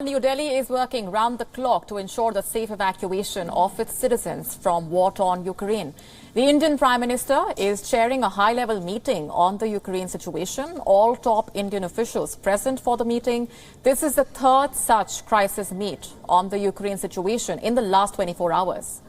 New Delhi is working round the clock to ensure the safe evacuation of its citizens from war-torn Ukraine. The Indian Prime Minister is chairing a high-level meeting on the Ukraine situation. All top Indian officials present for the meeting. This is the third such crisis meet on the Ukraine situation in the last 24 hours.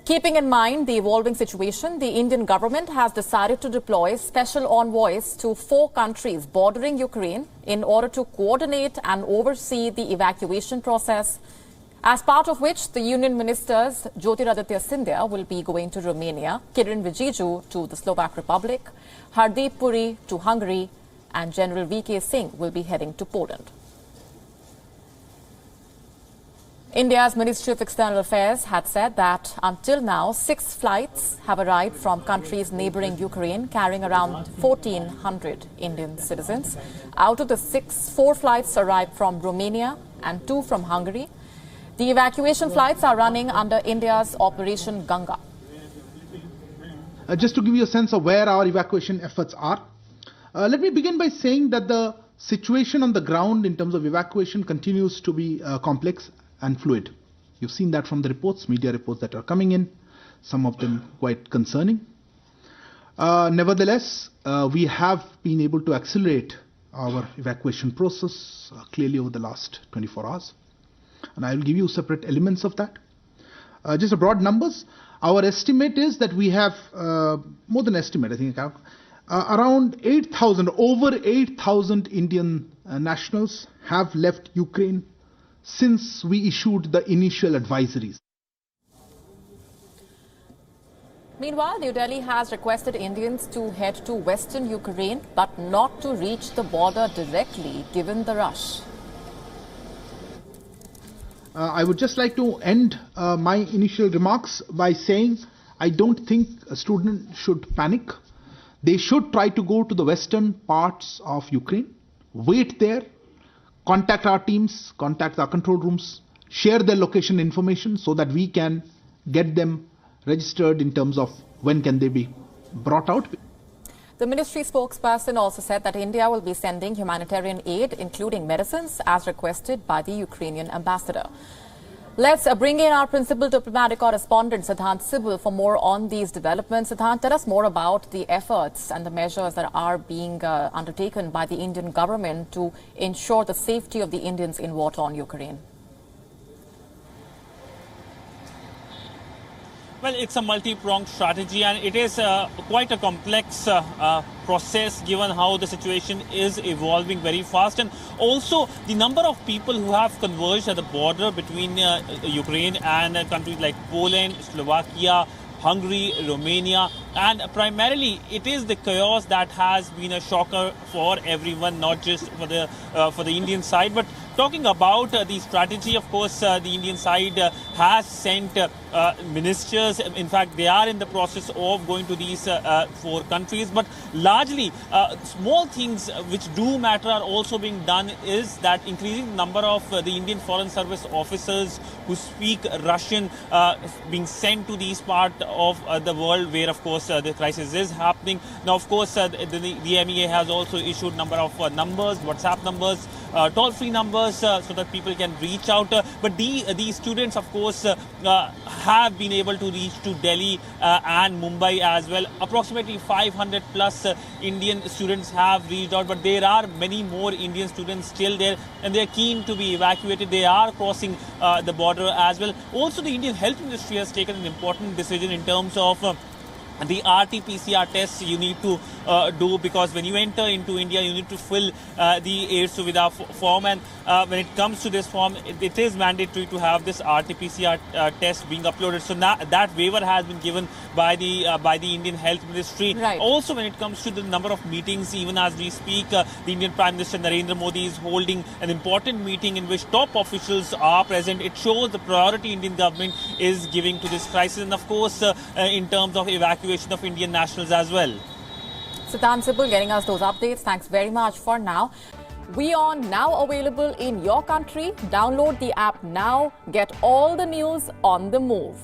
Keeping in mind the evolving situation, the Indian government has decided to deploy special envoys to 4 countries bordering Ukraine in order to coordinate and oversee the evacuation process, as part of which the Union Ministers Jyotiraditya Scindia will be going to Romania, Kiren Rijiju to the Slovak Republic, Hardeep Puri to Hungary, and General V.K. Singh will be heading to Poland. India's Ministry of External Affairs had said that until now, 6 flights have arrived from countries neighboring Ukraine, carrying around 1,400 Indian citizens. Out of the 6, 4 flights arrived from Romania and 2 from Hungary. The evacuation flights are running under India's Operation Ganga. Just to give you a sense of where our evacuation efforts are, let me begin by saying that the situation on the ground in terms of evacuation continues to be complex and fluid. You've seen that from the reports, media reports that are coming in, some of them quite concerning. Nevertheless, we have been able to accelerate our evacuation process clearly over the last 24 hours. And I will give you separate elements of that. Just a broad numbers. Our estimate is that we have, more than estimate, I think, around 8,000, over 8,000 Indian nationals have left Ukraine since we issued the initial advisories. Meanwhile, New Delhi has requested Indians to head to western Ukraine, but not to reach the border directly, given the rush. I would just like to end my initial remarks by saying I don't think a student should panic. They should try to go to the western parts of Ukraine, wait there, contact our teams, contact our control rooms, share their location information so that we can get them registered in terms of when can they be brought out. The ministry spokesperson also said that India will be sending humanitarian aid, including medicines, as requested by the Ukrainian ambassador. Let's bring in our principal diplomatic correspondent, Siddhant Sibal, for more on these developments. Siddhant, tell us more about the efforts and the measures that are being undertaken by the Indian government to ensure the safety of the Indians in war-torn Ukraine. Well, it's a multi-pronged strategy, and it is quite a complex process given how the situation is evolving very fast, and also the number of people who have converged at the border between Ukraine and countries like Poland, Slovakia, Hungary, Romania, and primarily it is the chaos that has been a shocker for everyone, not just for the Indian side. But talking about the strategy, of course, the Indian side has sent ministers. In fact, they are in the process of going to these 4 countries. But largely, small things which do matter are also being done, is that increasing the number of the Indian Foreign Service officers who speak Russian being sent to these parts of the world where, of course, the crisis is happening. Now, of course, the MEA has also issued number of numbers, WhatsApp numbers, toll-free numbers, so that people can reach out. But these students, of course, have been able to reach to Delhi and Mumbai as well. Approximately 500 plus Indian students have reached out, but there are many more Indian students still there, and they are keen to be evacuated. They are crossing the border as well. Also, the Indian Health Ministry has taken an important decision in terms of the RT-PCR tests you need to do, because when you enter into India, you need to fill the Air Suvidha form, and when it comes to this form, it is mandatory to have this RT-PCR test being uploaded. So now that waiver has been given by the Indian Health Ministry. Right. Also, when it comes to the number of meetings, even as we speak, the Indian Prime Minister Narendra Modi is holding an important meeting in which top officials are present. It shows the priority Indian government is giving to this crisis, and of course, in terms of evacuation of Indian nationals as well. Siddhant Sibal getting us those updates. Thanks very much for now. WION now available in your country. Download the app now. Get all the news on the move.